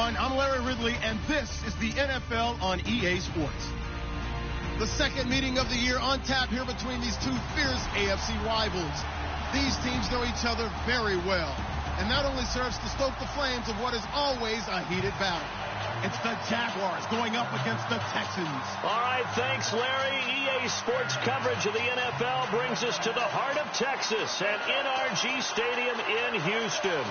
everyone. I'm Larry Ridley, and this is the NFL on EA Sports. The second meeting of the year on tap here between these two fierce AFC rivals. These teams know each other very well, and that only serves to stoke the flames of what is always a heated battle. It's the Jaguars going up against the Texans. All right, thanks, Larry. EA Sports coverage of the NFL brings us to the heart of Texas at NRG Stadium in Houston.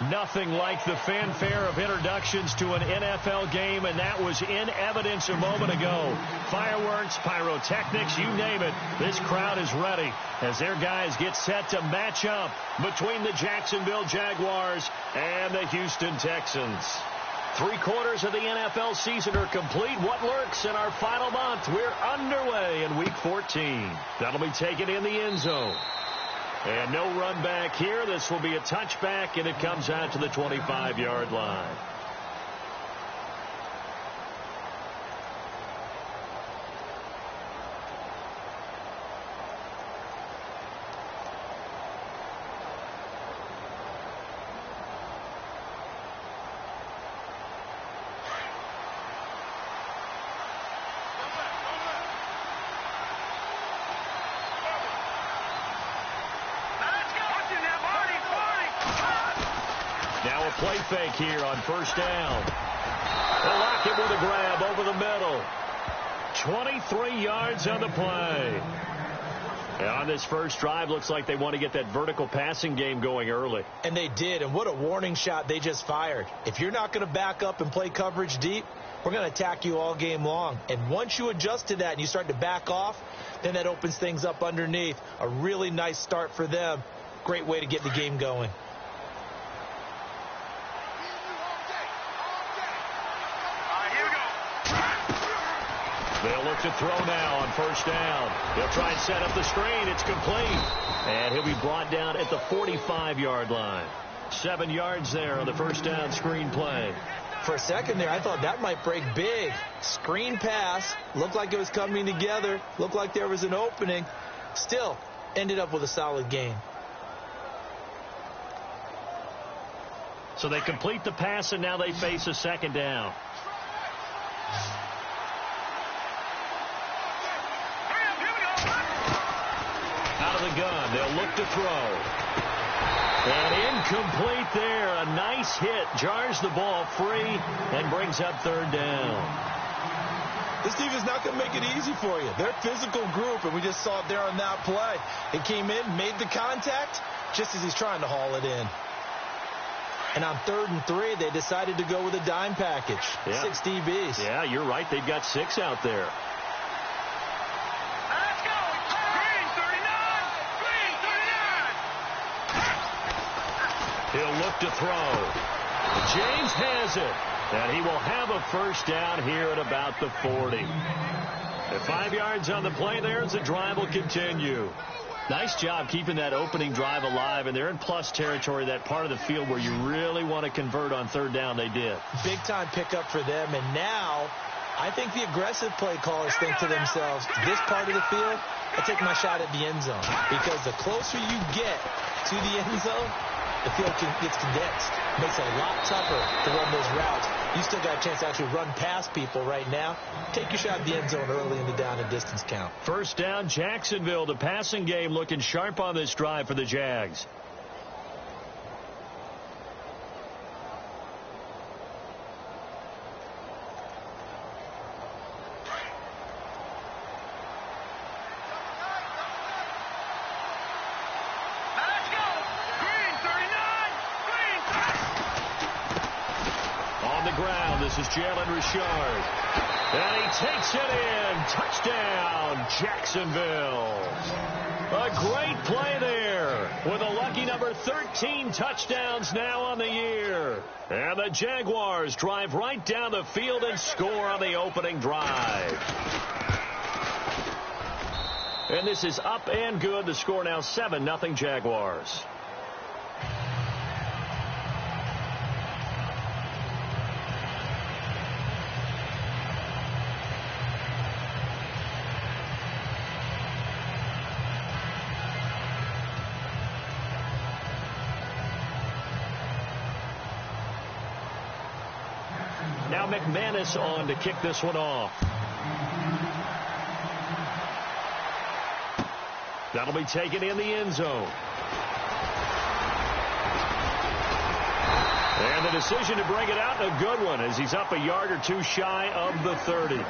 Nothing like the fanfare of introductions to an NFL game, and that was in evidence a moment ago. Fireworks, pyrotechnics, you name it. This crowd is ready as their guys get set to match up between the Jacksonville Jaguars and the Houston Texans. 3/4 of the NFL season are complete. What lurks in our final month? We're underway in Week 14. That'll be taken in the end zone. And no run back here. This will be a touchback, and it comes out to the 25-yard line. Now a play fake here on first down. They'll lock it with a grab over the middle. 23 yards on the play. And on this first drive, looks like they want to get that vertical passing game going early. And they did, and what a warning shot they just fired. If you're not going to back up and play coverage deep, we're going to attack you all game long. And once you adjust to that and you start to back off, then that opens things up underneath. A really nice start for them. Great way to get the game going. They'll look to throw now on first down. They'll try and set up the screen. It's complete. And he'll be brought down at the 45-yard line. 7 yards there on the first down screen play. For a second there, I thought that might break big. Screen pass. Looked like it was coming together. Looked like there was an opening. Still, ended up with a solid gain. So they complete the pass, and now they face a second down. Out of the gun, they'll look to throw. And incomplete there. A nice hit. Jars the ball free and brings up third down. This defense is not going to make it easy for you. They're a physical group, and we just saw it there on that play. It came in, made the contact, just as he's trying to haul it in. And on 3rd and 3, they decided to go with a dime package. Yeah. 6 DBs. Yeah, you're right. They've got 6 out there. Let's go. Green 39. Green 39. He'll look to throw. James has it. And he will have a first down here at about the 40. At 5 yards on the play there as the drive will continue. Nice job keeping that opening drive alive, and they're in plus territory, that part of the field where you really want to convert on third down. They did. Big-time pickup for them, and now I think the aggressive play callers think to themselves, this part of the field, I take my shot at the end zone, because the closer you get to the end zone, the field gets condensed. Makes it a lot tougher to run those routes. You still got a chance to actually run past people right now. Take your shot at the end zone early in the down and distance count. First down, Jacksonville. The passing game looking sharp on this drive for the Jags. This is Jalen Richard. And he takes it in. Touchdown, Jacksonville. A great play there with a lucky number 13 touchdowns now on the year. And the Jaguars drive right down the field and score on the opening drive. And this is up and good. The score now 7-0 Jaguars. McManus on to kick this one off. That'll be taken in the end zone. And the decision to bring it out, a good one, as he's up a yard or two shy of the 30.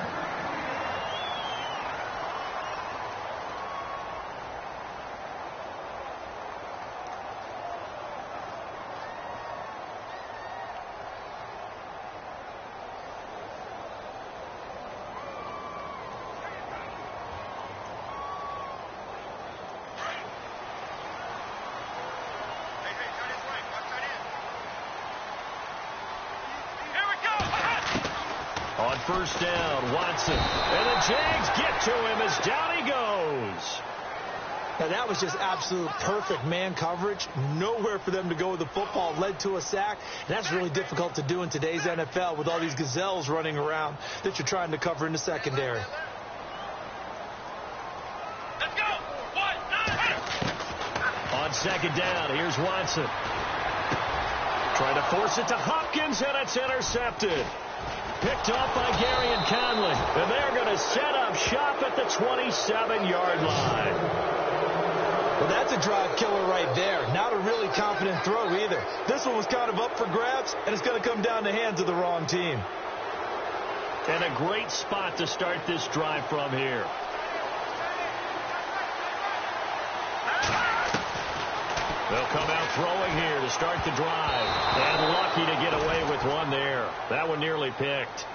On first down, Watson. And the Jags get to him as down he goes. Now, that was just absolute perfect man coverage. Nowhere for them to go with the football. Led to a sack. And that's really difficult to do in today's NFL with all these gazelles running around that you're trying to cover in the secondary. Let's go. 1, 9. On second down, here's Watson. Trying to force it to Hopkins, and it's intercepted. Picked off by Gary and Conley. And they're going to set up shop at the 27-yard line. Well, that's a drive killer right there. Not a really confident throw either. This one was kind of up for grabs, and it's going to come down the hands of the wrong team. And a great spot to start this drive from here. They'll come out throwing here to start the drive. And lucky to get away with one there. That one nearly picked.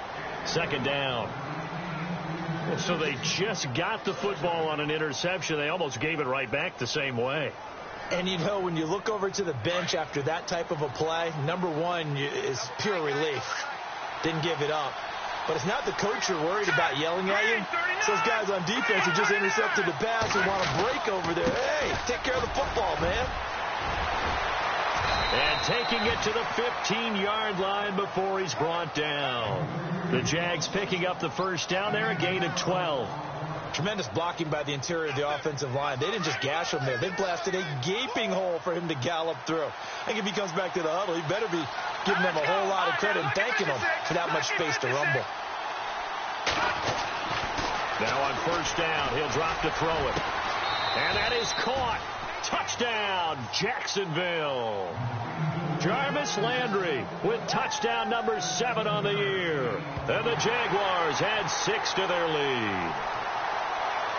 Second down. So they just got the football on an interception. They almost gave it right back the same way. And, you know, when you look over to the bench after that type of a play, number one is pure relief. Didn't give it up. But it's not the coach you're worried about yelling at you. It's those guys on defense who just intercepted the pass and want to break over there. Hey, take care of the football, man. And taking it to the 15-yard line before he's brought down. The Jags picking up the first down there, a gain of 12. Tremendous blocking by the interior of the offensive line. They didn't just gash him there. They blasted a gaping hole for him to gallop through. I think if he comes back to the huddle, he better be giving them a whole lot of credit and thanking them for that much space to rumble. Now on first down, he'll drop to throw it. And that is caught. Touchdown, Jacksonville. Jarvis Landry with touchdown number 7 on the year. And the Jaguars add 6 to their lead.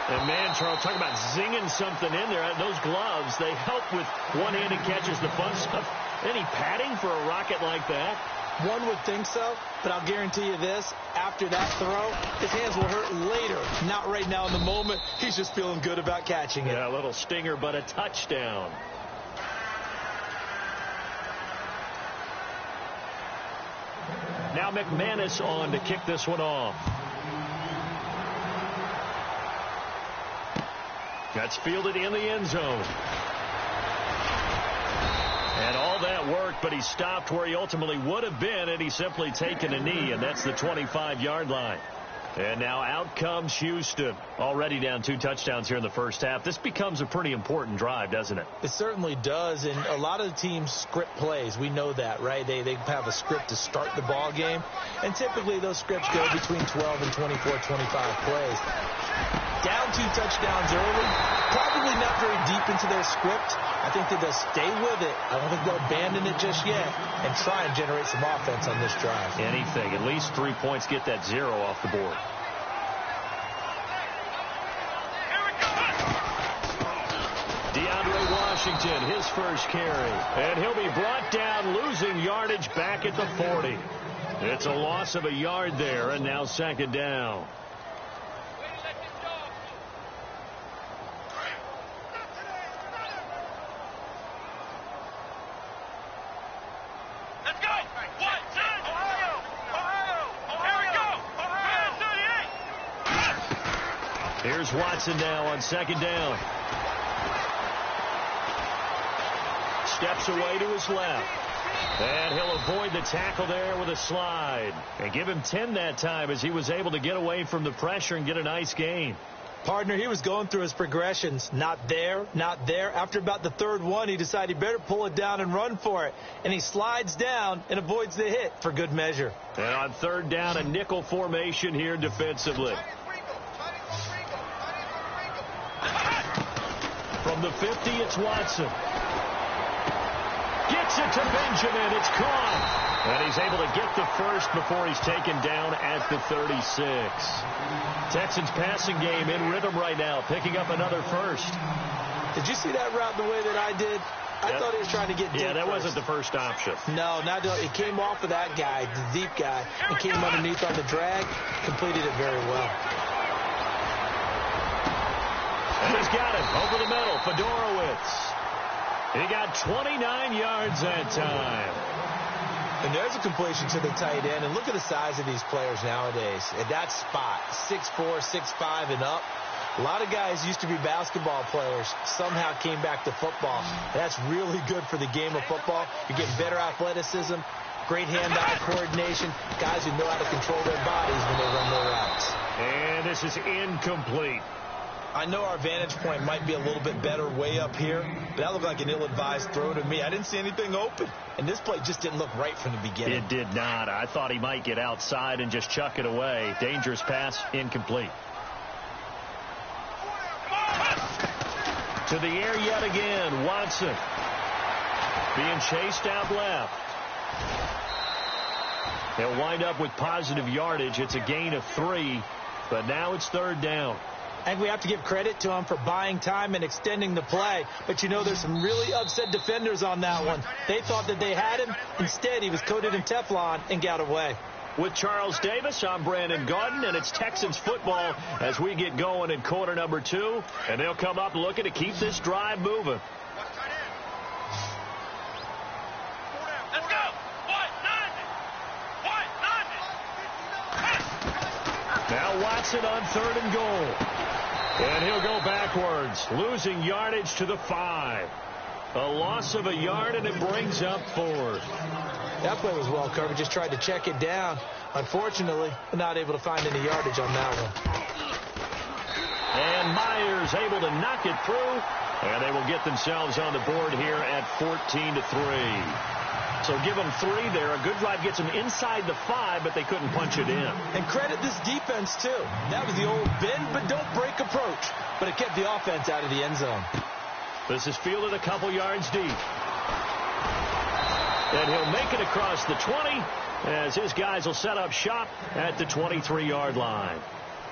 And man, Charles, talking about zinging something in there. Those gloves, they help with one-handed catches, the fun stuff. Any padding for a rocket like that? One would think so, but I'll guarantee you this. After that throw, his hands will hurt later. Not right now in the moment. He's just feeling good about catching it. Yeah, a little stinger, but a touchdown. Now McManus on to kick this one off. That's fielded in the end zone. And all that worked, but he stopped where he ultimately would have been had he simply taken a knee, and that's the 25-yard line. And now out comes Houston. Already down 2 touchdowns here in the first half. This becomes a pretty important drive, doesn't it? It certainly does, and a lot of the teams script plays. We know that, right? They have a script to start the ball game, and typically those scripts go between 12 and 24, 25 plays. Down 2 touchdowns early, probably not very deep into their script. I think that they'll stay with it. I don't think they'll abandon it just yet and try and generate some offense on this drive. Anything. At least 3 points, get that 0 off the board. DeAndre Washington, his first carry. And he'll be brought down, losing yardage back at the 40. It's a loss of a yard there, and now second down. Here's Watson now on second down. Steps away to his left. And he'll avoid the tackle there with a slide. And give him 10 that time as he was able to get away from the pressure and get a nice gain. Partner, he was going through his progressions. Not there, not there. After about the third one, he decided he better pull it down and run for it. And he slides down and avoids the hit for good measure. And on third down, a nickel formation here defensively. From the 50, it's Watson. Gets it to Benjamin. It's caught. And he's able to get the first before he's taken down at the 36. Texans passing game in rhythm right now, picking up another first. Did you see that route the way that I did? I thought he was trying to get deep. Yeah, that first. wasn't the first option. No, not it came off of that guy, the deep guy, and came underneath on the drag, completed it very well. And he's got it over the middle, Fedorowicz. He got 29 yards that time. And there's a completion to the tight end. And look at the size of these players nowadays. At that spot, 6'4", 6'5", and up. A lot of guys used to be basketball players, somehow came back to football. That's really good for the game of football. You're getting better athleticism, great hand-eye coordination, guys who know how to control their bodies when they run their routes. And this is incomplete. I know our vantage point might be a little bit better way up here, but that looked like an ill-advised throw to me. I didn't see anything open, and this play just didn't look right from the beginning. It did not. I thought he might get outside and just chuck it away. Dangerous pass, incomplete. To the air yet again, Watson. Being chased out left. He'll wind up with positive yardage. It's a gain of 3, but now it's third down. I think we have to give credit to him for buying time and extending the play. But, you know, there's some really upset defenders on that one. They thought that they had him. Instead, he was coated in Teflon and got away. With Charles Davis, I'm Brandon Gaudin, and it's Texans football as we get going in quarter number 2. And they'll come up looking to keep this drive moving. Let's go. Now Watson on third and goal. And he'll go backwards, losing yardage to the 5. A loss of a yard, and it brings up 4th. That play was well covered. Just tried to check it down. Unfortunately, not able to find any yardage on that one. And Myers able to knock it through. And they will get themselves on the board here at 14-3. So give them 3 there. A good drive gets them inside the 5, but they couldn't punch it in. And credit this defense, too. That was the old bend but don't break approach. But it kept the offense out of the end zone. This is fielded a couple yards deep. And he'll make it across the 20 as his guys will set up shop at the 23-yard line.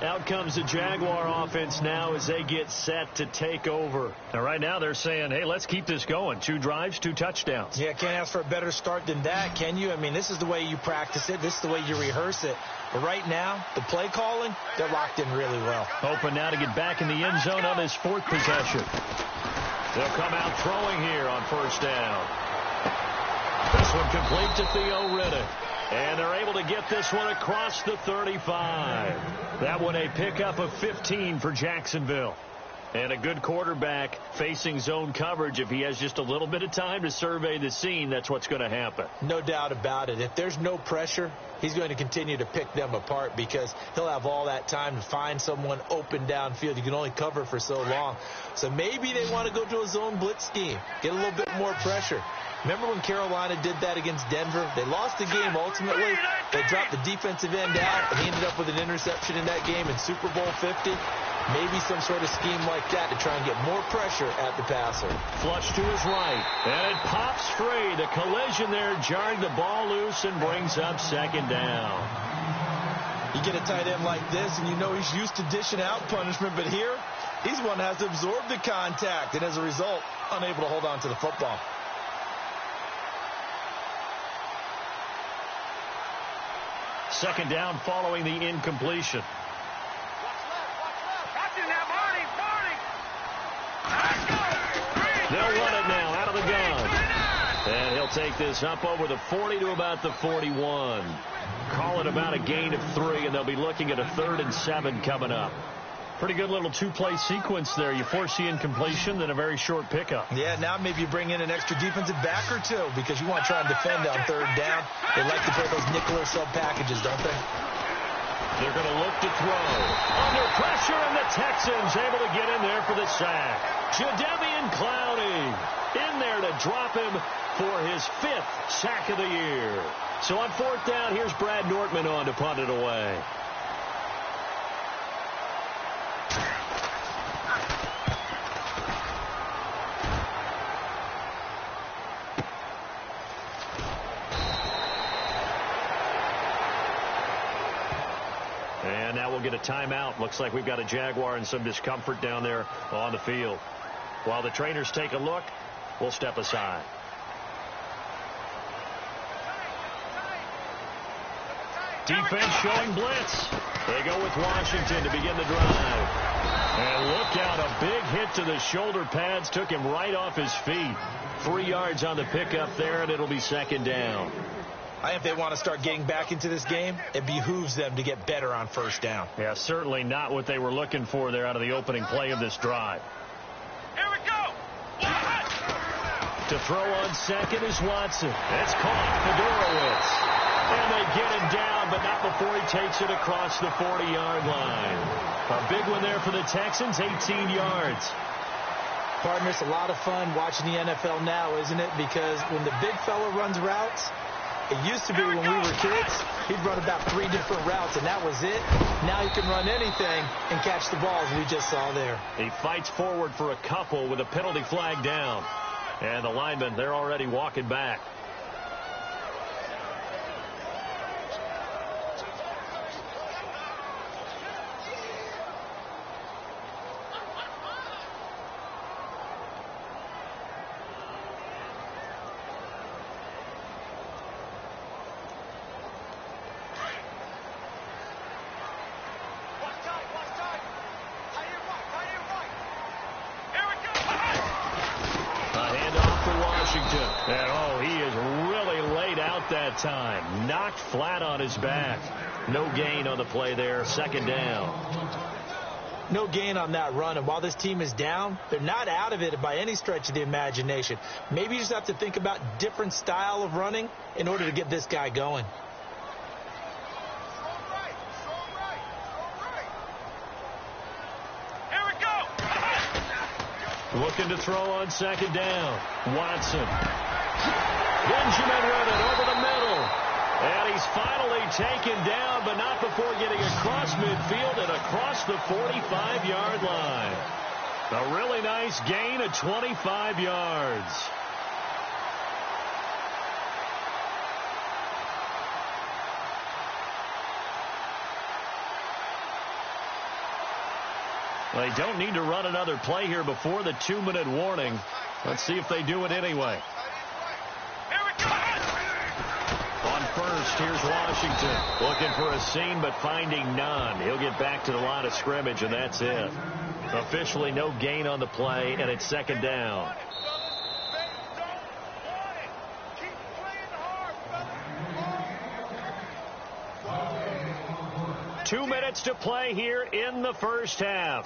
Out comes the Jaguar offense now as they get set to take over. Now, right now they're saying, hey, let's keep this going. 2 drives, 2 touchdowns. Yeah, can't ask for a better start than that, can you? I mean, this is the way you practice it. This is the way you rehearse it. But right now, the play calling, they're locked in really well. Hoping now to get back in the end zone on his 4th possession. They'll come out throwing here on first down. This one complete to Theo Riddick. And they're able to get this one across the 35. That one a pickup of 15 for Jacksonville. And a good quarterback facing zone coverage. If he has just a little bit of time to survey the scene, that's what's going to happen. No doubt about it. If there's no pressure, he's going to continue to pick them apart because he'll have all that time to find someone open downfield. You can only cover for so long. So maybe they want to go to a zone blitz scheme, get a little bit more pressure. Remember when Carolina did that against Denver? They lost the game ultimately. They dropped the defensive end out, and he ended up with an interception in that game in Super Bowl 50. Maybe some sort of scheme like that to try and get more pressure at the passer. Flush to his right, and it pops free. The collision there jarred the ball loose and brings up second down. You get a tight end like this, and you know he's used to dishing out punishment, but here, he's one that has to absorb the contact, and as a result, unable to hold on to the football. Second down following the incompletion. They'll run it now out of the gun. And he'll take this up over the 40 to about the 41. Call it about a gain of 3, and they'll be looking at a 3rd and 7 coming up. Pretty good little 2-play sequence there. You force the incompletion, then a very short pickup. Yeah, now maybe you bring in an extra defensive back or 2 because you want to try and defend on 3rd down. They like to play those nickel or sub packages, don't they? They're going to look to throw. Under pressure, and the Texans able to get in there for the sack. Jadeveon Clowney in there to drop him for his 5th sack of the year. So on 4th down, here's Brad Nortman on to punt it away. And now we'll get a timeout. Looks like we've got a Jaguar and some discomfort down there on the field. While the trainers take a look, we'll step aside. Defense showing blitz. They go with Washington to begin the drive. And look out, a big hit to the shoulder pads. Took him right off his feet. 3 yards on the pickup there, and it'll be 2nd down. I think if they want to start getting back into this game, it behooves them to get better on 1st down. Yeah, certainly not what they were looking for there out of the opening play of this drive. Here we go. To throw on 2nd is Watson. It's caught. Fedorowicz. And they get him down, but not before he takes it across the 40-yard line. A big one there for the Texans, 18 yards. Partner, it's a lot of fun watching the NFL now, isn't it? Because when the big fella runs routes, it used to be when we were kids, he'd run about 3 different routes, and that was it. Now he can run anything and catch the balls we just saw there. He fights forward for a couple with a penalty flag down. And the linemen, they're already walking back. And, oh, he is really laid out that time. Knocked flat on his back. No gain on the play there. 2nd down. No gain on that run. And while this team is down, they're not out of it by any stretch of the imagination. Maybe you just have to think about different style of running in order to get this guy going. Looking to throw on 2nd down. Watson. Benjamin with it over the middle. And he's finally taken down, but not before getting across midfield and across the 45-yard line. A really nice gain of 25 yards. They don't need to run another play here before the 2-minute warning. Let's see if they do it anyway. On 1st, here's Washington. Looking for a seam, but finding none. He'll get back to the line of scrimmage, and that's it. Officially no gain on the play, and it's 2nd down. Two minutes to play here in the 1st half.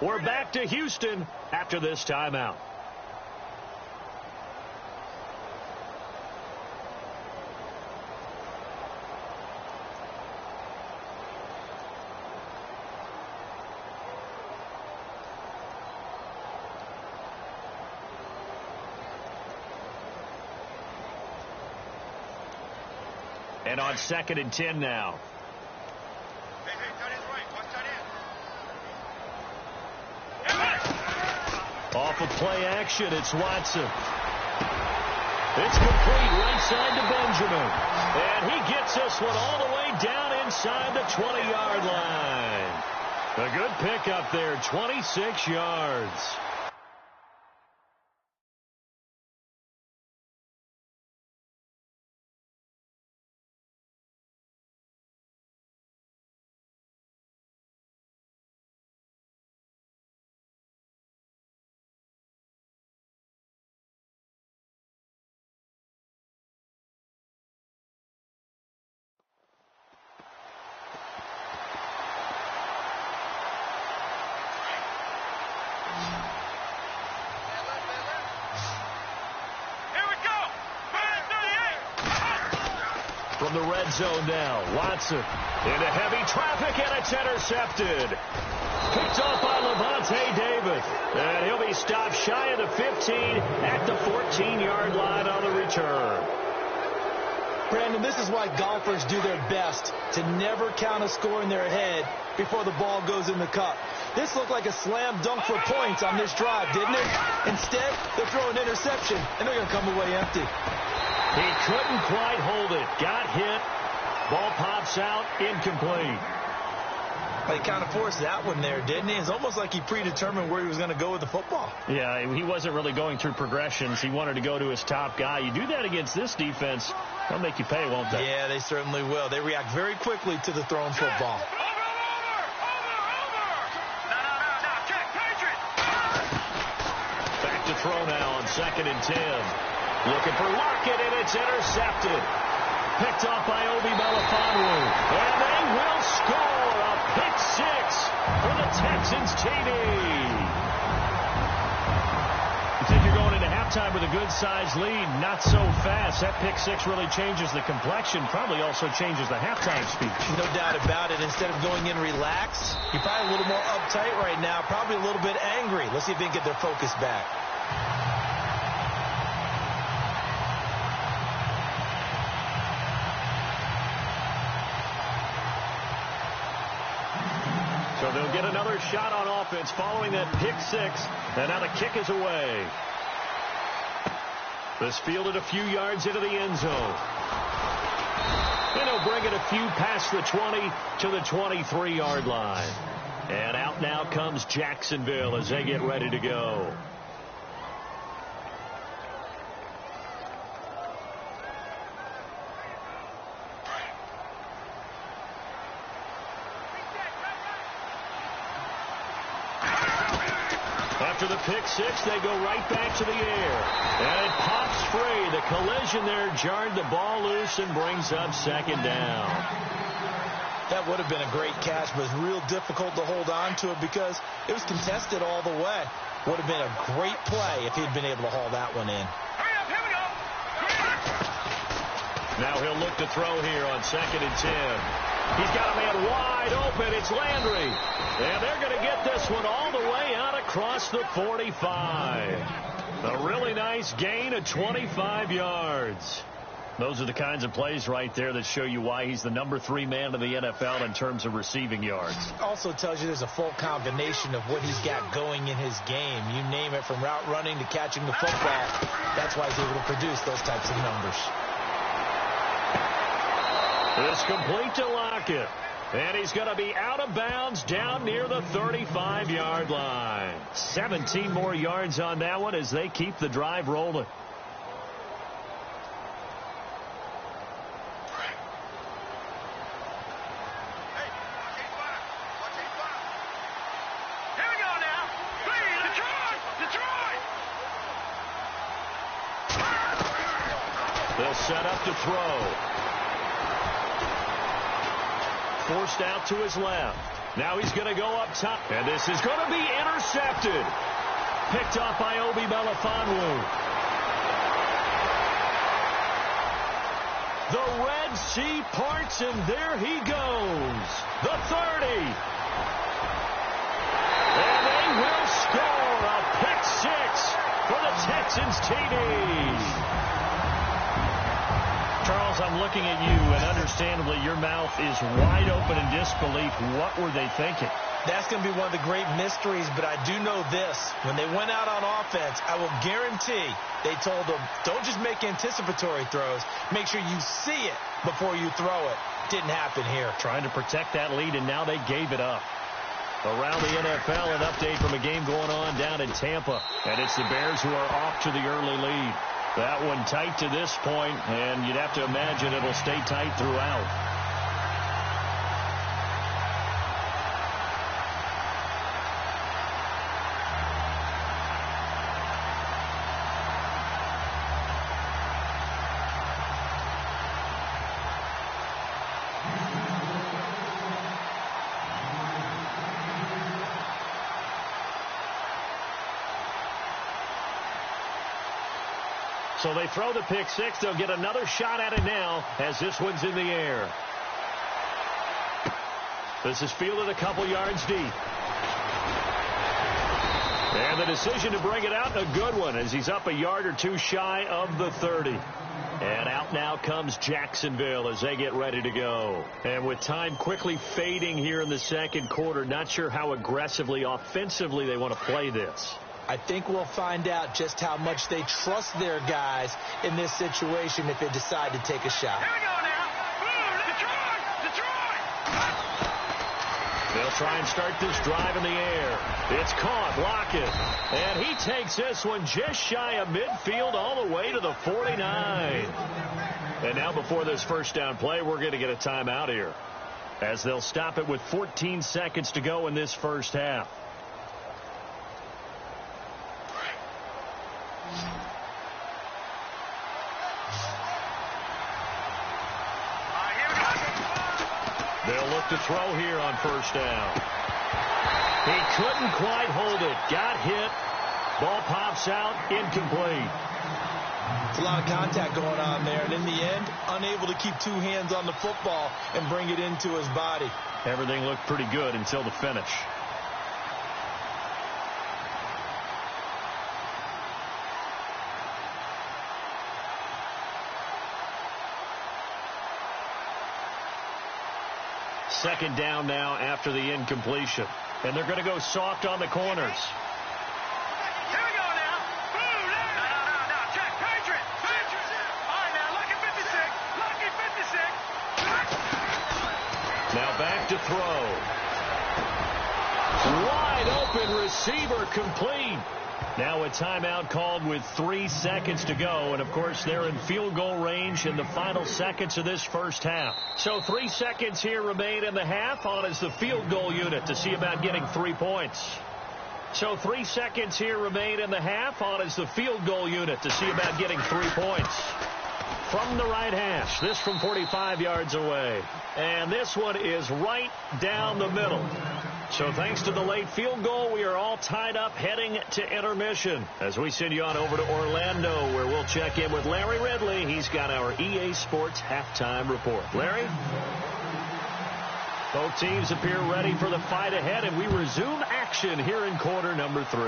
We're back to Houston after this timeout. And on 2nd and 10 now. Off of play action, it's Watson. It's complete right side to Benjamin. And he gets this one all the way down inside the 20-yard line. A good pickup there, 26 yards. From the red zone now, Watson. Into heavy traffic, and it's intercepted. Picked off by Levante David. And he'll be stopped shy of the 15 at the 14-yard line on the return. Brandon, this is why golfers do their best to never count a score in their head before the ball goes in the cup. This looked like a slam dunk for points on this drive, didn't it? Instead, they'll throw an interception, and they're going to come away empty. He couldn't quite hold it. Got hit. Ball pops out, incomplete. He kind of forced that one there, didn't he? It's almost like he predetermined where he was going to go with the football. Yeah, he wasn't really going through progressions. He wanted to go to his top guy. You do that against this defense, they'll make you pay, won't they? Yeah, they certainly will. They react very quickly to the thrown football. Back to throw now on 2nd and 10. Looking for Lockett, and it's intercepted. Picked off by Obi Melifonwu. And they will score a pick six for the Texans TD. You think you're going into halftime with a good-sized lead, not so fast. That pick six really changes the complexion, probably also changes the halftime speech. No doubt about it. Instead of going in relaxed, you're probably a little more uptight right now, probably a little bit angry. Let's see if they can get their focus back. So they'll get another shot on offense following that pick six. And now the kick is away. This fielded a few yards into the end zone. And he'll bring it a few past the 20 to the 23-yard line. And out now comes Jacksonville as they get ready to go. After the pick six, they go right back to the air. And it pops free. The collision there jarred the ball loose and brings up 2nd down. That would have been a great catch, but it's real difficult to hold on to it because it was contested all the way. Would have been a great play if he'd been able to haul that one in. Hurry up, here we go. Now he'll look to throw here on 2nd and 10. He's got a man wide open. It's Landry. And they're going to get this one all the way out across the 45. A really nice gain of 25 yards. Those are the kinds of plays right there that show you why he's the number 3 man in the NFL in terms of receiving yards. Also tells you there's a full combination of what he's got going in his game. You name it, from route running to catching the football. That's why he's able to produce those types of numbers. It's complete to Lockett. And he's going to be out of bounds down near the 35-yard line. 17 more yards on that one as they keep the drive rolling. Here we go now. Detroit! They'll set up to throw. Forced out to his left. Now he's going to go up top. And this is going to be intercepted. Picked off by Obi Melifonwu. The Red Sea parts, and there he goes. The 30. And they will score a pick six for the Texans TD. Charles, I'm looking at you, and understandably, your mouth is wide open in disbelief. What were they thinking? That's going to be one of the great mysteries, but I do know this. When they went out on offense, I will guarantee they told them, don't just make anticipatory throws. Make sure you see it before you throw it. Didn't happen here. Trying to protect that lead, and now they gave it up. Around the NFL, an update from a game going on down in Tampa, and it's the Bears who are off to the early lead. That one tight to this point, and you'd have to imagine it'll stay tight throughout. So they throw the pick six. They'll get another shot at it now as this one's in the air. This is fielded a couple yards deep. And the decision to bring it out, a good one, as he's up a yard or two shy of the 30. And out now comes Jacksonville as they get ready to go. And with time quickly fading here in the second quarter, not sure how aggressively, offensively they want to play this. I think we'll find out just how much they trust their guys in this situation if they decide to take a shot. Here we go now. Boom, Detroit! They'll try and start this drive in the air. It's caught. Lockett. And he takes this one just shy of midfield all the way to the 49. And now before this first down play, we're going to get a timeout here, as they'll stop it with 14 seconds to go in this first half. They'll look to throw here on first down. He couldn't quite hold it. Got hit. Ball pops out. Incomplete. It's a lot of contact going on there, and in the end, unable to keep two hands on the football and bring it into his body. Everything looked pretty good until the finish. Second down now after the incompletion. And they're going to go soft on the corners. Here we go now. Boom, no. Check. Patriot. All right, now, lucky 56. Now back to throw. Wide open receiver, complete. Now a timeout called with 3 seconds to go. And, of course, they're in field goal range in the final seconds of this first half. So 3 seconds here remain in the half. On is the field goal unit to see about getting 3 points. So 3 seconds here remain in the half. On is the field goal unit to see about getting 3 points. From the right hash, this from 45 yards away. And this one is right down the middle. So thanks to the late field goal, we are all tied up heading to intermission as we send you on over to Orlando, where we'll check in with Larry Ridley. He's got our EA Sports halftime report. Larry? Both teams appear ready for the fight ahead, and we resume action here in quarter number 3.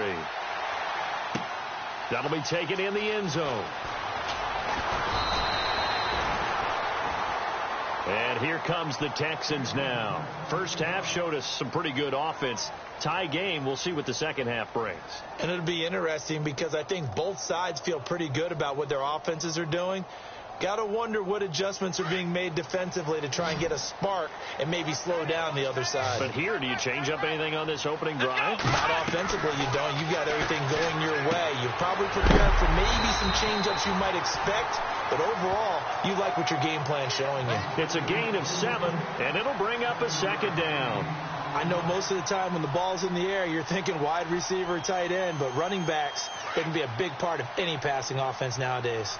That'll be taken in the end zone. And here comes the Texans now. First half showed us some pretty good offense. Tie game, we'll see what the second half brings. And it'll be interesting because I think both sides feel pretty good about what their offenses are doing. Got to wonder what adjustments are being made defensively to try and get a spark and maybe slow down the other side. But here, do you change up anything on this opening drive? Not offensively, you don't. You've got everything going your way. You're probably prepared for maybe some change-ups you might expect, but overall, you like what your game plan's showing you. It's a gain of 7, and it'll bring up a second down. I know most of the time when the ball's in the air, you're thinking wide receiver, tight end, but running backs, they can be a big part of any passing offense nowadays.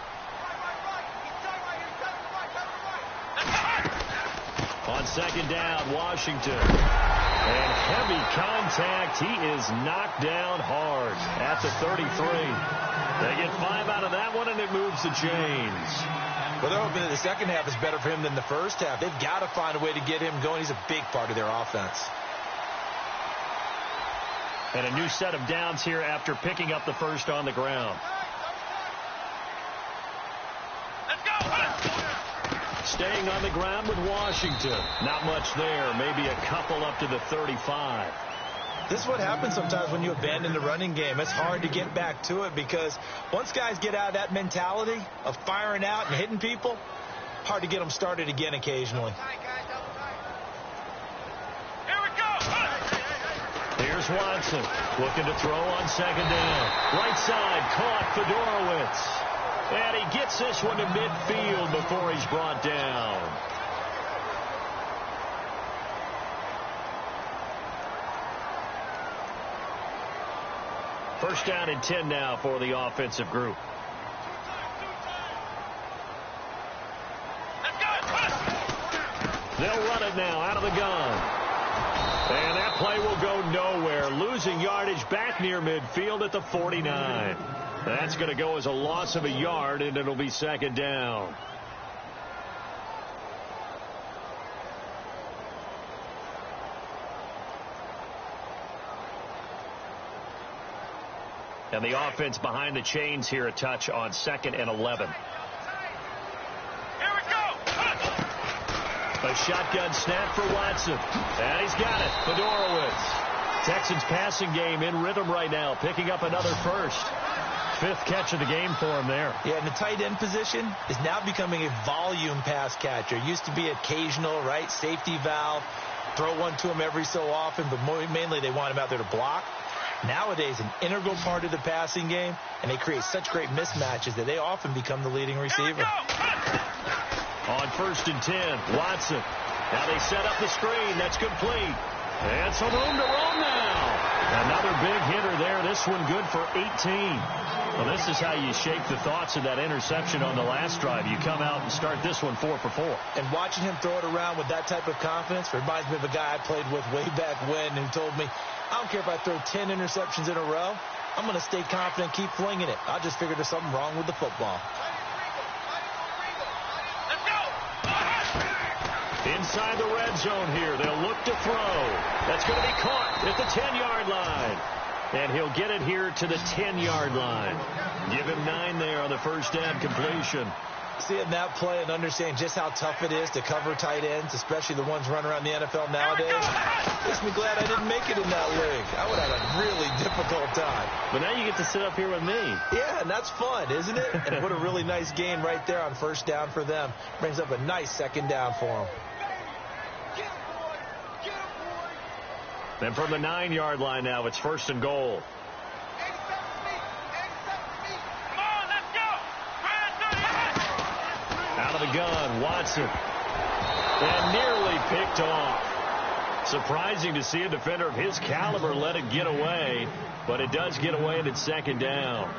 On second down, Washington. And heavy contact. He is knocked down hard at the 33. They get 5 out of that one, and it moves the chains. Well, they're hoping that the second half is better for him than the first half. They've got to find a way to get him going. He's a big part of their offense. And a new set of downs here after picking up the first on the ground. Let's go. Staying on the ground with Washington. Not much there. Maybe a couple up to the 35. This is what happens sometimes when you abandon the running game. It's hard to get back to it because once guys get out of that mentality of firing out and hitting people, hard to get them started again occasionally. Here we go. Here's Watson looking to throw on second down. Right side, caught Fedorowicz. And he gets this one to midfield before he's brought down. First down and 10 now for the offensive group. Let's go. They'll run it now out of the gun. And that play will go nowhere. Losing yardage back near midfield at the 49. That's going to go as a loss of a yard, and it'll be second down. And the offense behind the chains here a touch on 2nd and 11. Here we go. A shotgun snap for Watson. And he's got it. Fedorowicz. Texans passing game in rhythm right now, picking up another first. 5th catch of the game for him there. Yeah, and the tight end position is now becoming a volume pass catcher. Used to be occasional, right? Safety valve. Throw one to him every so often, but mainly they want him out there to block. Nowadays, an integral part of the passing game, and they create such great mismatches that they often become the leading receiver. On 1st and 10, Watson. Now they set up the screen. That's complete. And some room to roam now. Another big hitter there. This one good for 18. Well, this is how you shake the thoughts of that interception on the last drive. You come out and start this one 4 for 4. And watching him throw it around with that type of confidence reminds me of a guy I played with way back when who told me, I don't care if I throw 10 interceptions in a row. I'm going to stay confident, keep flinging it. I just figured there's something wrong with the football. Inside the red zone here. They'll look to throw. That's going to be caught at the 10-yard line. And he'll get it here to the 10-yard line. Give him 9 there on the first down completion. Seeing that play and understanding just how tough it is to cover tight ends, especially the ones running around the NFL nowadays, makes me glad I didn't make it in that league. I would have a really difficult time. But now you get to sit up here with me. Yeah, and that's fun, isn't it? And what a really nice gain right there on first down for them. Brings up a nice second down for them. Then from the 9-yard line now, it's 1st and goal. Out of the gun, Watson. And nearly picked off. Surprising to see a defender of his caliber let it get away, but it does get away and it's 2nd down.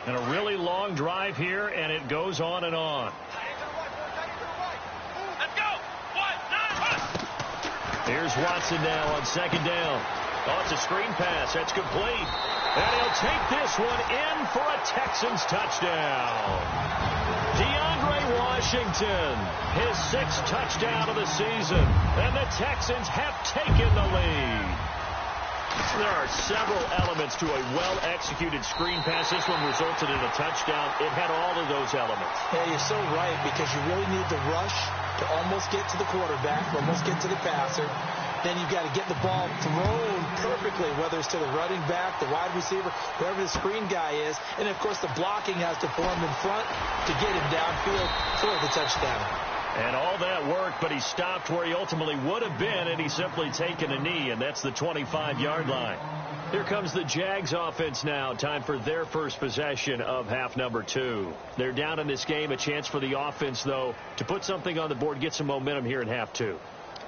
And a really long drive here, and it goes on and on. Here's Watson now on 2nd down. Oh, it's a screen pass. That's complete. And he'll take this one in for a Texans touchdown. DeAndre Washington, his 6th touchdown of the season. And the Texans have taken the lead. There are several elements to a well-executed screen pass. This one resulted in a touchdown. It had all of those elements. Yeah, you're so right, because you really need the rush to almost get to the quarterback, almost get to the passer. Then you've got to get the ball thrown perfectly, whether it's to the running back, the wide receiver, whoever the screen guy is. And, of course, the blocking has to form in front to get him downfield for the touchdown. And all that worked, but he stopped where he ultimately would have been, and he's simply taken a knee, and that's the 25-yard line. Here comes the Jags offense now. Time for their first possession of half number 2. They're down in this game. A chance for the offense, though, to put something on the board, get some momentum here in half 2.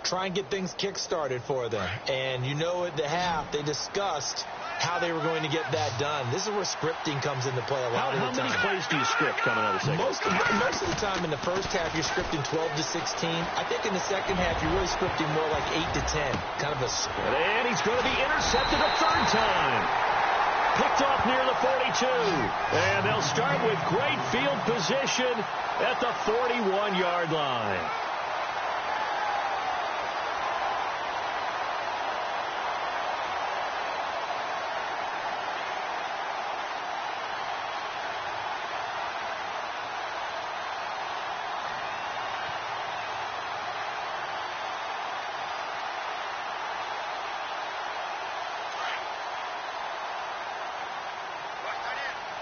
Try and get things kick-started for them. And you know at the half they discussed how they were going to get that done. This is where scripting comes into play a lot of the time. How many plays do you script coming out of the second? Most of the time in the first half you're scripting 12 to 16. I think in the second half you're really scripting more like 8 to 10. Kind of a script. And he's going to be intercepted a 3rd time. Picked off near the 42. And they'll start with great field position at the 41-yard line.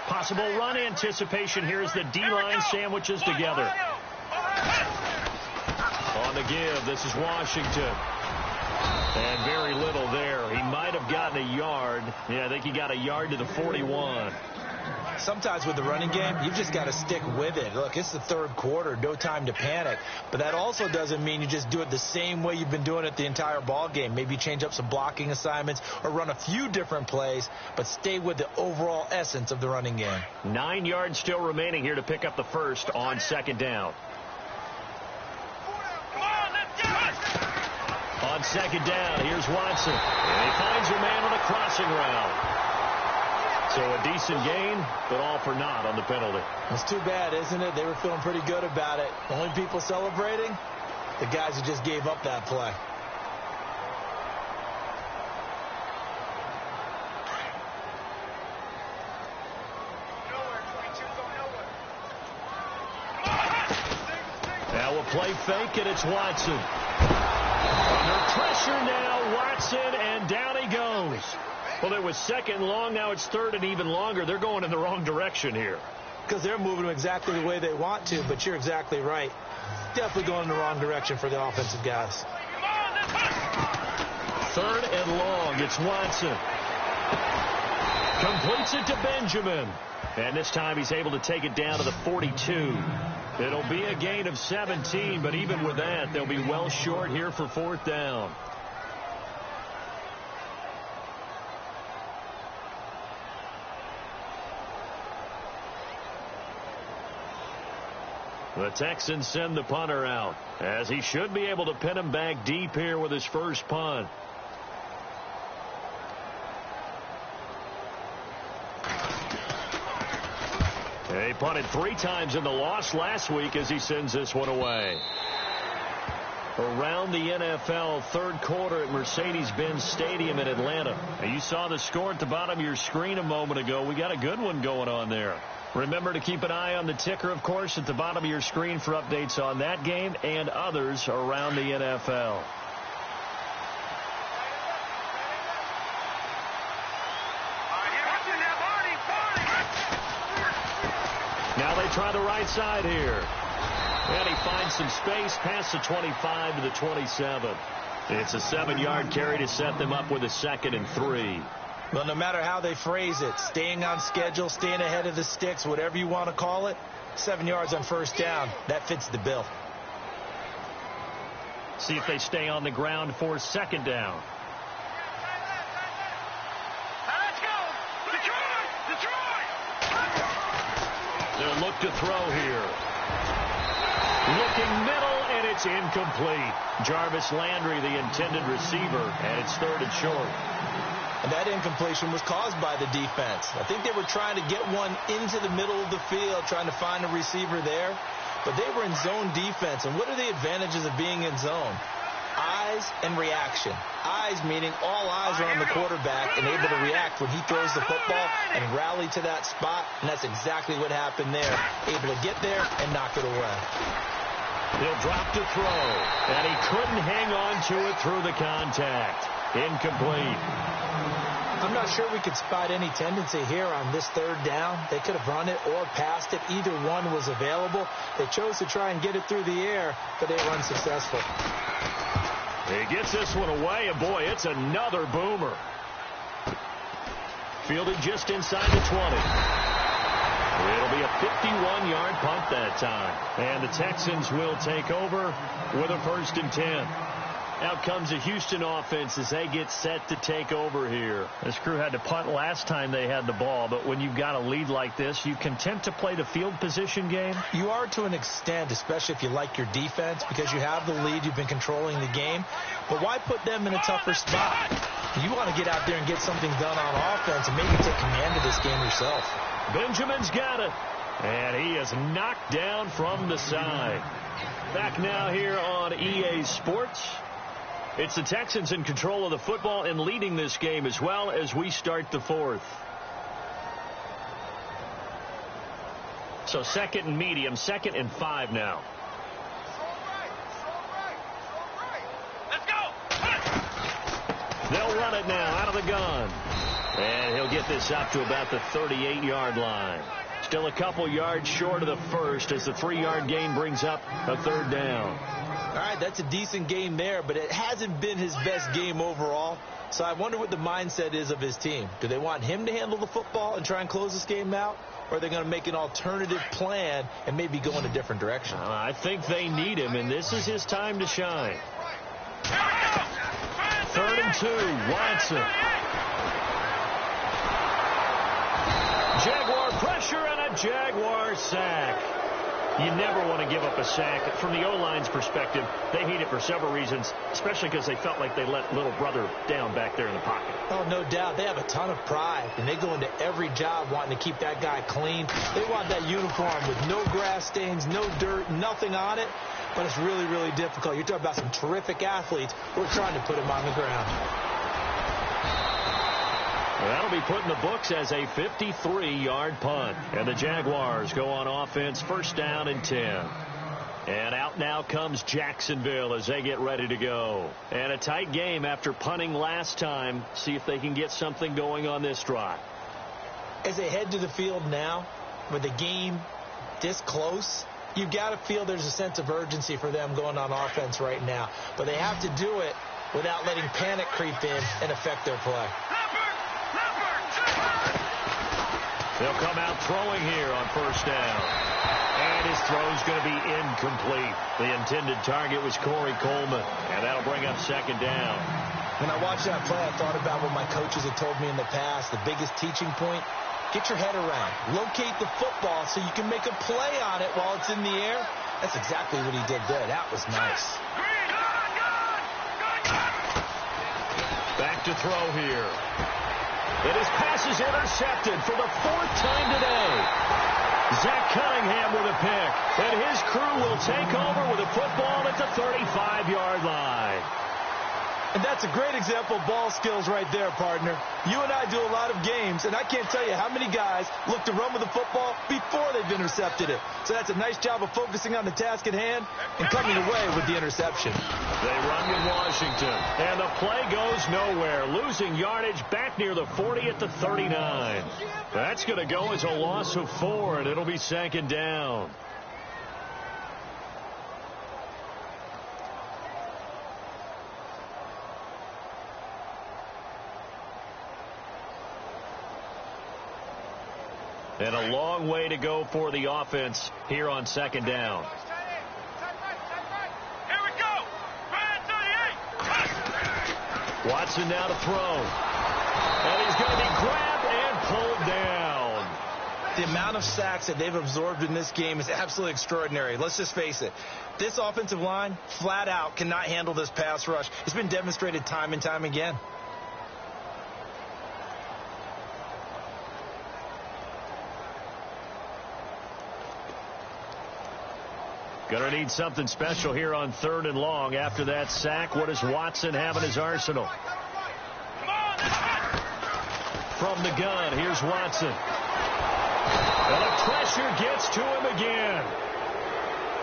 Possible run anticipation here as the D-line sandwiches together. On the give, this is Washington. And very little there. He might have gotten a yard. Yeah, I think he got a yard to the 41. Sometimes with the running game, you've just got to stick with it. Look, it's the 3rd quarter, no time to panic. But that also doesn't mean you just do it the same way you've been doing it the entire ball game. Maybe change up some blocking assignments or run a few different plays, but stay with the overall essence of the running game. 9 yards still remaining here to pick up the first on 2nd down. On 2nd down, here's Watson. And he finds a man on a crossing route. So a decent gain, but all for naught on the penalty. It's too bad, isn't it? They were feeling pretty good about it. The only people celebrating, the guys who just gave up that play. play fake, and it's Watson. Under pressure now, Watson, and down he goes. Well, it was second and long. Now it's third and even longer. They're going in the wrong direction here. Because they're moving them exactly the way they want to, but you're exactly right. Definitely going in the wrong direction for the offensive guys. Third and long. It's Watson. Completes it to Benjamin. And this time he's able to take it down to the 42. It'll be a gain of 17, but even with that, they'll be well short here for fourth down. The Texans send the punter out, as he should be able to pin him back deep here with his first punt. He punted 3 times in the loss last week as he sends this one away. Around the NFL, third quarter at Mercedes-Benz Stadium in Atlanta. Now, you saw the score at the bottom of your screen a moment ago. We got a good one going on there. Remember to keep an eye on the ticker, of course, at the bottom of your screen for updates on that game and others around the NFL. Now they try the right side here. And he finds some space past the 25 to the 27. It's a 7-yard carry to set them up with a 2nd and 3. Well, no matter how they phrase it, staying on schedule, staying ahead of the sticks, whatever you want to call it, 7 yards on first down, that fits the bill. See if they stay on the ground for 2nd down. Let's go! Detroit! They'll look to throw here. Looking middle, and it's incomplete. Jarvis Landry, the intended receiver, and it's 3rd and short. And that incompletion was caused by the defense. I think they were trying to get one into the middle of the field, trying to find a receiver there. But they were in zone defense. And what are the advantages of being in zone? Eyes and reaction. Eyes meaning all eyes are on the quarterback and able to react when he throws the football and rally to that spot. And that's exactly what happened there. Able to get there and knock it away. He'll drop to throw. And he couldn't hang on to it through the contact. Incomplete. I'm not sure we could spot any tendency here on this 3rd down. They could have run it or passed it. Either one was available. They chose to try and get it through the air, but they were unsuccessful. He gets this one away, and boy, it's another boomer. Fielded just inside the 20. It'll be a 51-yard punt that time. And the Texans will take over with a 1st and 10. Out comes the Houston offense as they get set to take over here. This crew had to punt last time they had the ball, but when you've got a lead like this, you content to play the field position game? You are to an extent, especially if you like your defense, because you have the lead, you've been controlling the game. But why put them in a tougher spot? You want to get out there and get something done on offense and maybe take command of this game yourself. Benjamin's got it, and he is knocked down from the side. Back now here on EA Sports. It's the Texans in control of the football and leading this game as well as we start the 4th. So 2nd and medium, 2nd and 5 now. Let's go! They'll run it now out of the gun. And he'll get this up to about the 38-yard line. Still a couple yards short of the first as the 3-yard gain brings up a 3rd down. All right, that's a decent game there, but it hasn't been his best game overall. So I wonder what the mindset is of his team. Do they want him to handle the football and try and close this game out? Or are they going to make an alternative plan and maybe go in a different direction? I think they need him, and this is his time to shine. 3rd and 2, Watson. Jaguar pressure and a Jaguar sack. You never want to give up a sack. From the O-line's perspective, they hate it for several reasons, especially because they felt like they let little brother down back there in the pocket. Oh, no doubt. They have a ton of pride, and they go into every job wanting to keep that guy clean. They want that uniform with no grass stains, no dirt, nothing on it. But it's really, really difficult. You're talking about some terrific athletes. We're trying to put him on the ground. That'll be put in the books as a 53-yard punt. And the Jaguars go on offense, 1st down and 10. And out now comes Jacksonville as they get ready to go. And a tight game after punting last time. See if they can get something going on this drive. As they head to the field now, with the game this close, you've got to feel there's a sense of urgency for them going on offense right now. But they have to do it without letting panic creep in and affect their play. They'll come out throwing here on first down. And his throw's going to be incomplete. The intended target was Corey Coleman. And that'll bring up second down. When I watched that play, I thought about what my coaches had told me in the past. The biggest teaching point, get your head around. Locate the football so you can make a play on it while it's in the air. That's exactly what he did there. That was nice. Back to throw here. And his pass is intercepted for the fourth time today. Zach Cunningham with a pick. And his crew will take over with a football at the 35-yard line. And that's a great example of ball skills right there, partner. You and I do a lot of games, and I can't tell you how many guys look to run with the football before they've intercepted it. So that's a nice job of focusing on the task at hand and coming away with the interception. They run with Washington, and the play goes nowhere. Losing yardage back near the 40 at the 39. That's going to go as a loss of 4, and it'll be second down. And a long way to go for the offense here on second down. Here we go. 38. Watson now to throw. And he's going to be grabbed and pulled down. The amount of sacks that they've absorbed in this game is absolutely extraordinary. Let's just face it. This offensive line, flat out, cannot handle this pass rush. It's been demonstrated time and time again. Going to need something special here on 3rd and long. After that sack, what does Watson have in his arsenal? From the gun, here's Watson. And the pressure gets to him again.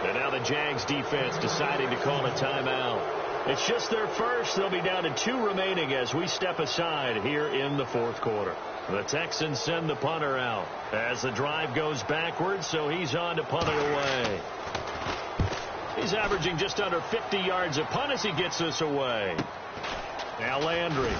And now the Jags defense deciding to call a timeout. It's just their first. They'll be down to 2 remaining as we step aside here in the 4th quarter. The Texans send the punter out as the drive goes backwards, so he's on to punt it away. He's averaging just under 50 yards a punt as he gets this away. Now Landry.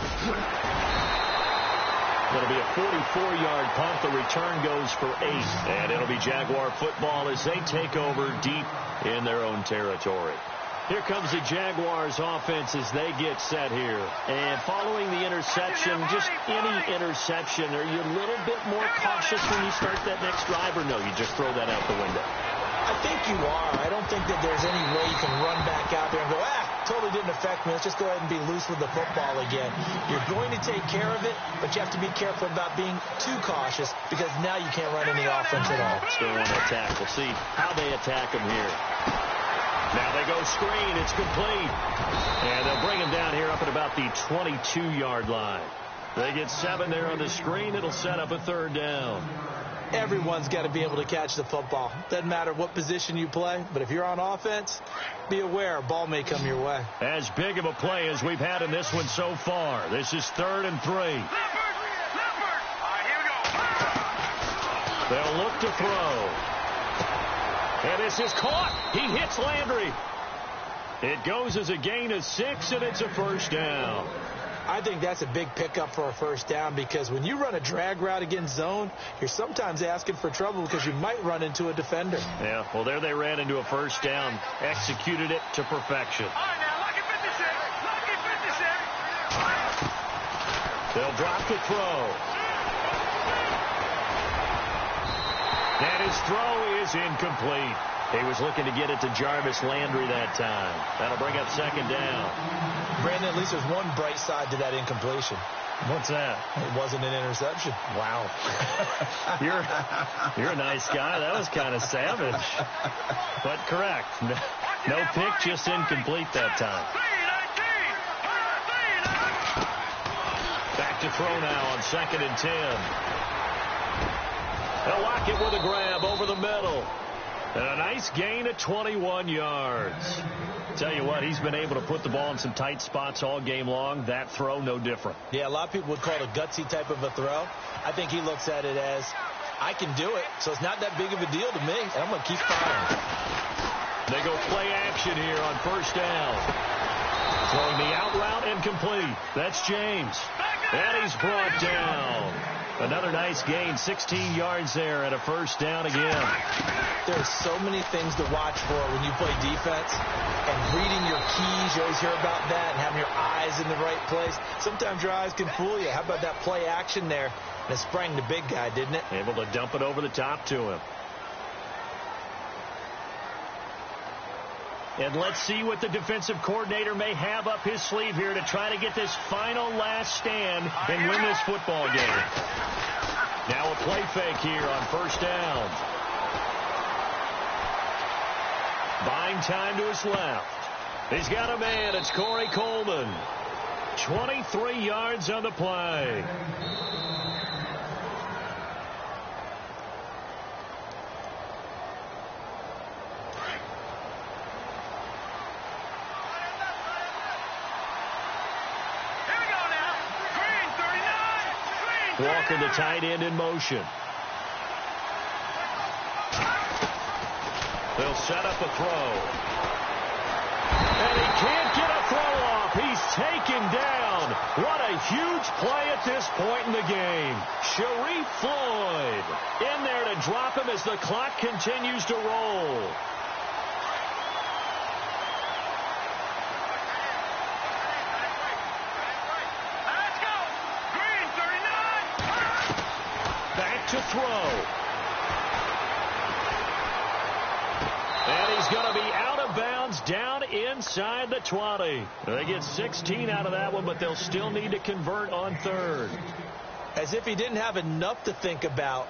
It'll be a 44-yard punt. The return goes for 8. And it'll be Jaguar football as they take over deep in their own territory. Here comes the Jaguars offense as they get set here. And following the interception, just any interception, are you a little bit more cautious when you start that next drive, or no, you just throw that out the window? I think you are. I don't think that there's any way you can run back out there and go, totally didn't affect me. Let's just go ahead and be loose with the football again. You're going to take care of it, but you have to be careful about being too cautious because now you can't run any offense at all. Still want to attack. We'll see how they attack him here. Now they go screen. It's complete. And they'll bring him down here up at about the 22-yard line. They get 7 there on the screen. It'll set up a 3rd down. Everyone's got to be able to catch the football. Doesn't matter what position you play, but if you're on offense, be aware a ball may come your way. As big of a play as we've had in this one so far. This is 3rd and 3. Here we go. They'll look to throw. And this is caught. He hits Landry. It goes as a gain of 6, and it's a 1st down. I think that's a big pickup for a 1st down because when you run a drag route against zone, you're sometimes asking for trouble because you might run into a defender. Yeah, well, there they ran into a 1st down, executed it to perfection. All right, now, lucky 56. Lucky 56. They'll drop the throw. And his throw is incomplete. He was looking to get it to Jarvis Landry that time. That'll bring up 2nd down. Brandon, at least there's one bright side to that incompletion. What's that? It wasn't an interception. Wow. You're a nice guy. That was kind of savage. But correct. No pick, just incomplete that time. Back to throw now on 2nd and 10. They'll lock it with a grab over the middle. And a nice gain of 21 yards. Tell you what, he's been able to put the ball in some tight spots all game long. That throw, no different. Yeah, a lot of people would call it a gutsy type of a throw. I think he looks at it as, I can do it, so it's not that big of a deal to me, and I'm going to keep firing. They go play action here on first down. Throwing the out route and complete. That's James. And he's brought down. Another nice gain, 16 yards there and a first down again. There's so many things to watch for when you play defense. And reading your keys, you always hear about that, and having your eyes in the right place. Sometimes your eyes can fool you. How about that play action there? And it sprang the big guy, didn't it? Able to dump it over the top to him. And let's see what the defensive coordinator may have up his sleeve here to try to get this final last stand and win this football game. Now a play fake here on first down. Buying time to his left. He's got a man. It's Corey Coleman. 23 yards on the play. Walker, the tight end, in motion. They'll set up a throw. And he can't get a throw off. He's taken down. What a huge play at this point in the game. Sharif Floyd in there to drop him as the clock continues to roll. To throw. And he's going to be out of bounds down inside the 20. They get 16 out of that one, but they'll still need to convert on third. As if he didn't have enough to think about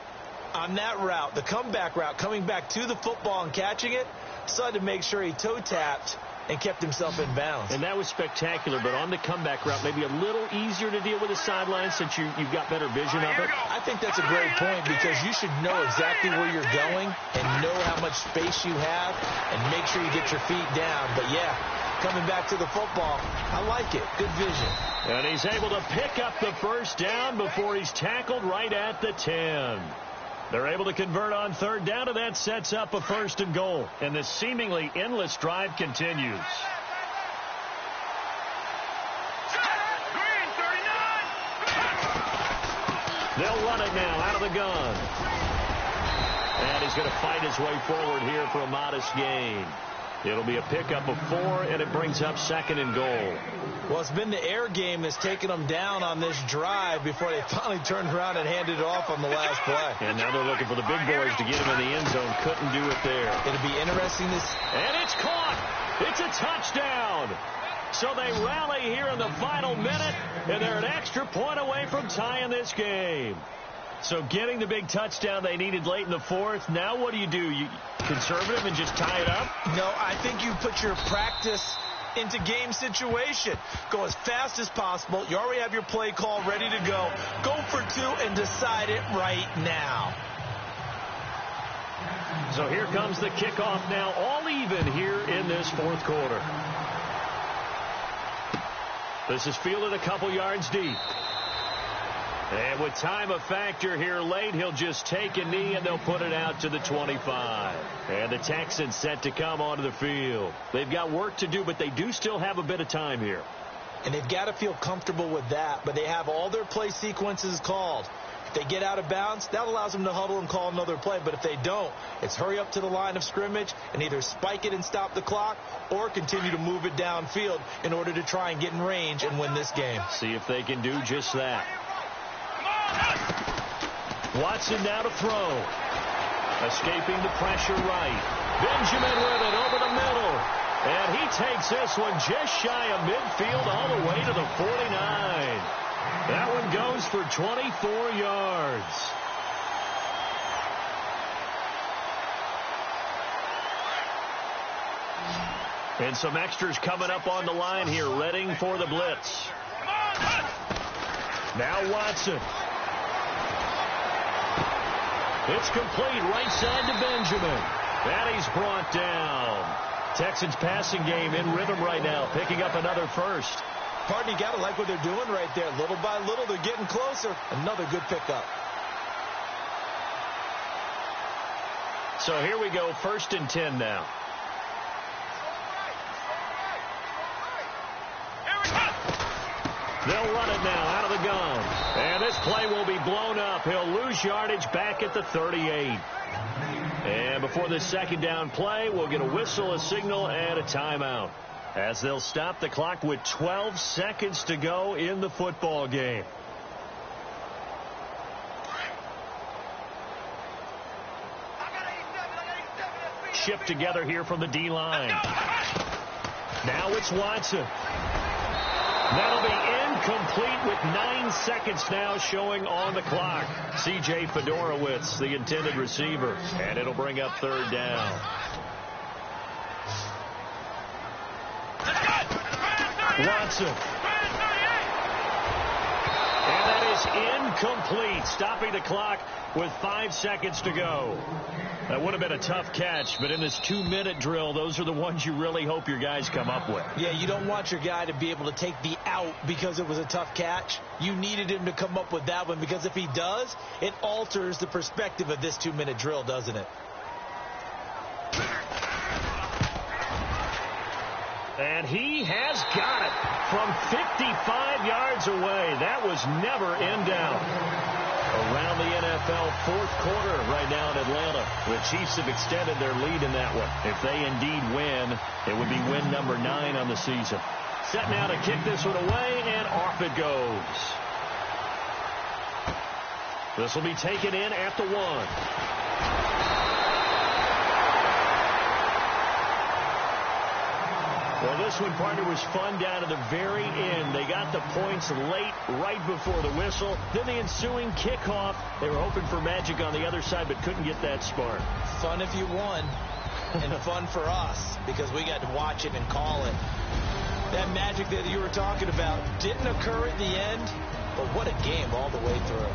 on that route, the comeback route, coming back to the football and catching it, decided to make sure he toe-tapped and kept himself in bounds. And that was spectacular, but on the comeback route, maybe a little easier to deal with the sideline since you've got better vision of it. I think that's a great point because you should know exactly where you're going and know how much space you have and make sure you get your feet down. But, yeah, coming back to the football, I like it. Good vision. And he's able to pick up the first down before he's tackled right at the 10. They're able to convert on third down, and that sets up a first and goal. And this seemingly endless drive continues. They'll run it now out of the gun. And he's going to fight his way forward here for a modest gain. It'll be a pickup of 4, and it brings up second and goal. Well, it's been the air game that's taken them down on this drive before they finally turned around and handed it off on the last play. And now they're looking for the big boys to get him in the end zone. Couldn't do it there. It'll be interesting to see. And it's caught. It's a touchdown. So they rally here in the final minute, and they're an extra point away from tying this game. So getting the big touchdown they needed late in the fourth. Now what do? You conservative and just tie it up? No, I think you put your practice into game situation. Go as fast as possible. You already have your play call ready to go. Go for 2 and decide it right now. So here comes the kickoff now, all even here in this fourth quarter. This is fielded a couple yards deep. And with time a factor here late, he'll just take a knee and they'll put it out to the 25. And the Texans set to come onto the field. They've got work to do, but they do still have a bit of time here. And they've got to feel comfortable with that, but they have all their play sequences called. If they get out of bounds, that allows them to huddle and call another play. But if they don't, it's hurry up to the line of scrimmage and either spike it and stop the clock or continue to move it downfield in order to try and get in range and win this game. See if they can do just that. Watson now to throw. Escaping the pressure right. Benjamin with it over the middle. And he takes this one just shy of midfield all the way to the 49. That one goes for 24 yards. And some extras coming up on the line here, readying for the blitz. Now Watson. It's complete right side to Benjamin. And he's brought down. Texans passing game in rhythm right now, picking up another first. Pardon, you got to like what they're doing right there. Little by little, they're getting closer. Another good pickup. So here we go, 1st and 10 now. They'll run it now out of the gun. And this play will be blown up. He'll lose yardage back at the 38. And before this 2nd down play, we'll get a whistle, a signal, and a timeout, as they'll stop the clock with 12 seconds to go in the football game. Shipped together here from the D-line. Now it's Watson. That'll be incomplete with 9 seconds now showing on the clock. C.J. Fedorowicz, the intended receiver, and it'll bring up 3rd down. Watson. And that is incomplete, stopping the clock with 5 seconds to go. That would have been a tough catch, but in this 2-minute drill, those are the ones you really hope your guys come up with. Yeah, you don't want your guy to be able to take the out because it was a tough catch. You needed him to come up with that one, because if he does, it alters the perspective of this 2-minute drill, doesn't it? And he has got it from 55 yards away. That was never in doubt. Around the NFL 4th quarter right now in Atlanta. The Chiefs have extended their lead in that one. If they indeed win, it would be win number 9 on the season. Set now to kick this one away, and off it goes. This will be taken in at the 1. Well, this one, partner, was fun down to the very end. They got the points late, right before the whistle. Then the ensuing kickoff. They were hoping for magic on the other side, but couldn't get that spark. Fun if you won, and fun for us, because we got to watch it and call it. That magic that you were talking about didn't occur at the end, but what a game all the way through.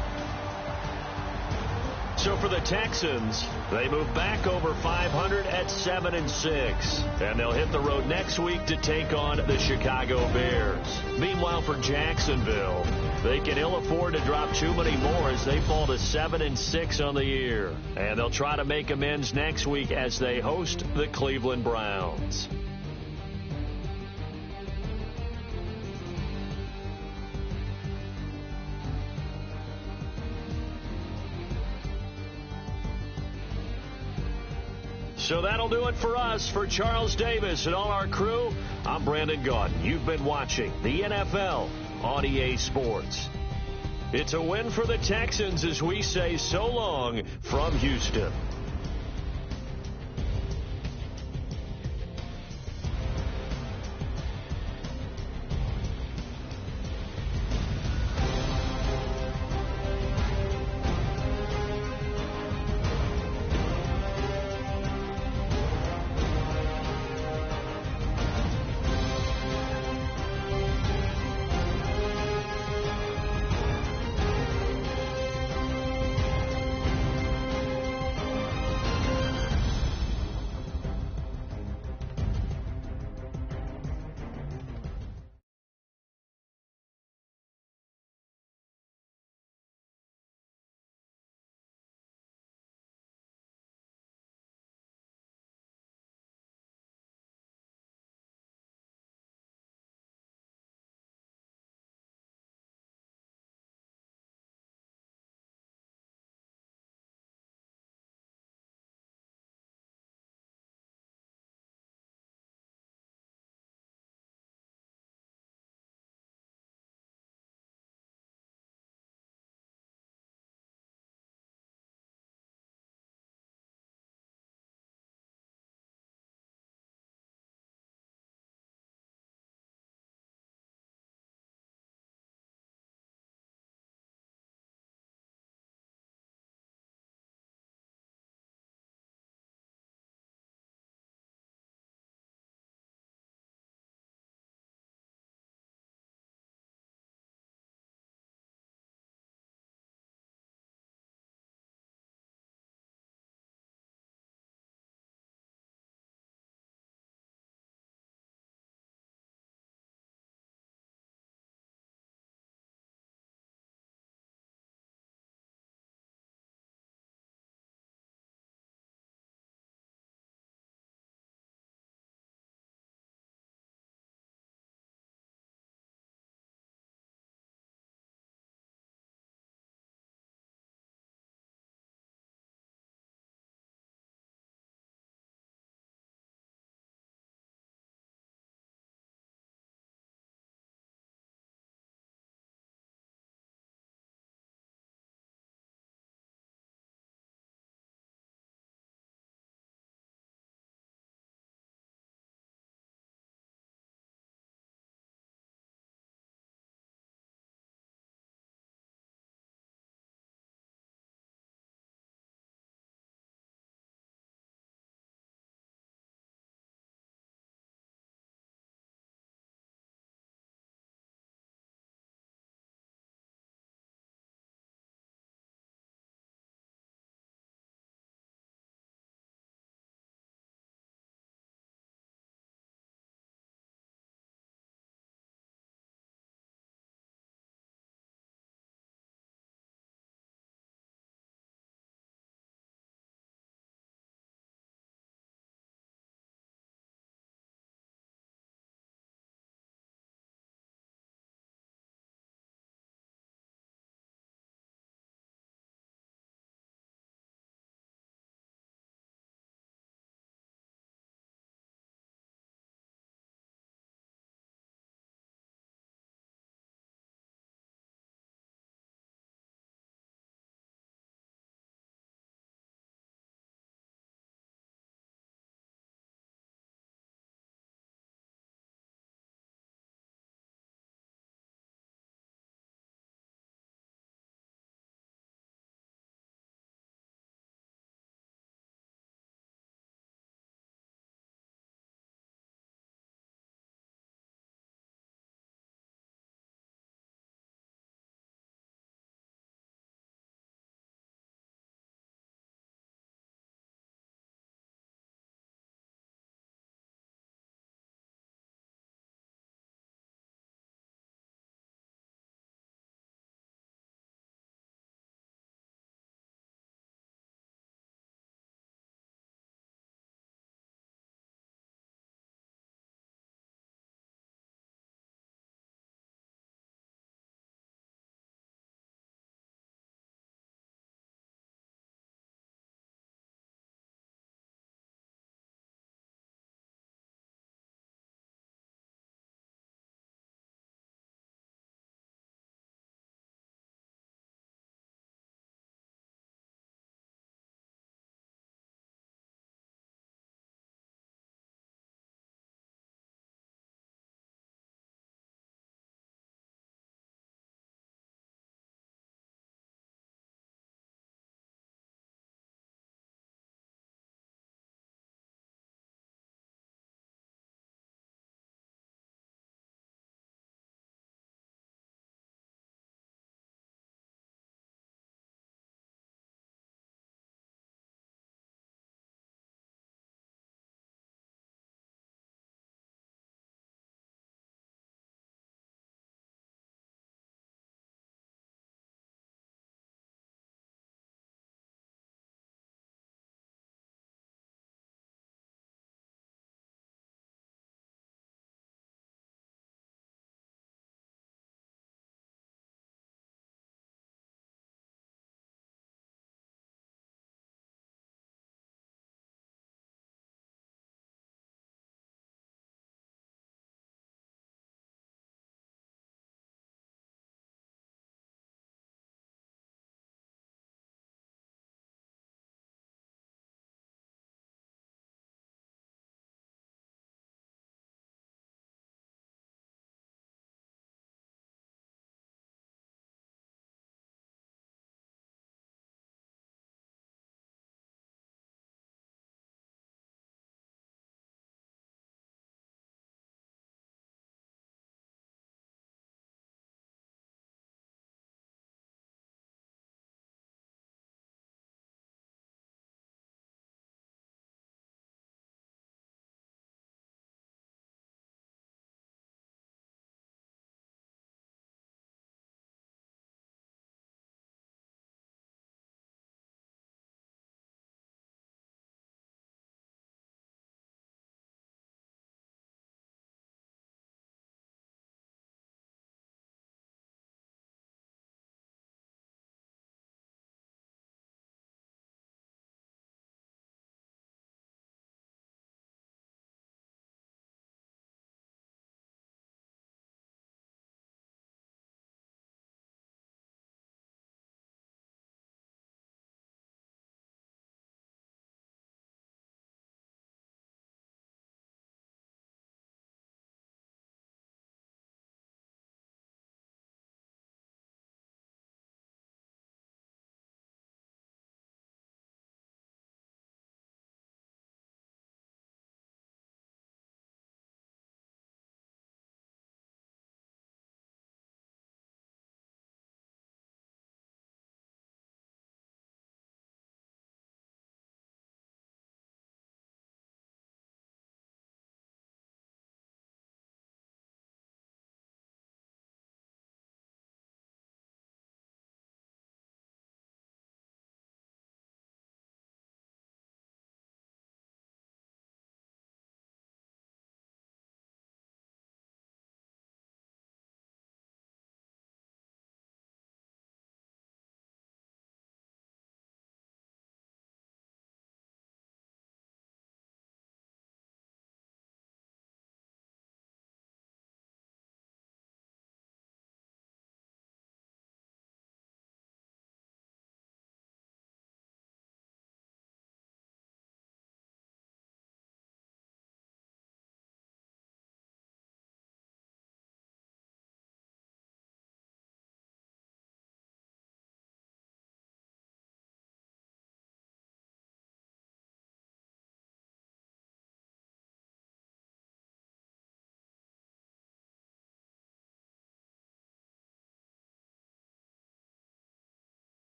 So for the Texans, they move back over 500 at 7-6. And they'll hit the road next week to take on the Chicago Bears. Meanwhile, for Jacksonville, they can ill afford to drop too many more as they fall to 7-6 on the year. And they'll try to make amends next week as they host the Cleveland Browns. So that'll do it for us. For Charles Davis and all our crew, I'm Brandon Gaudin. You've been watching the NFL on EA Sports. It's a win for the Texans as we say so long from Houston.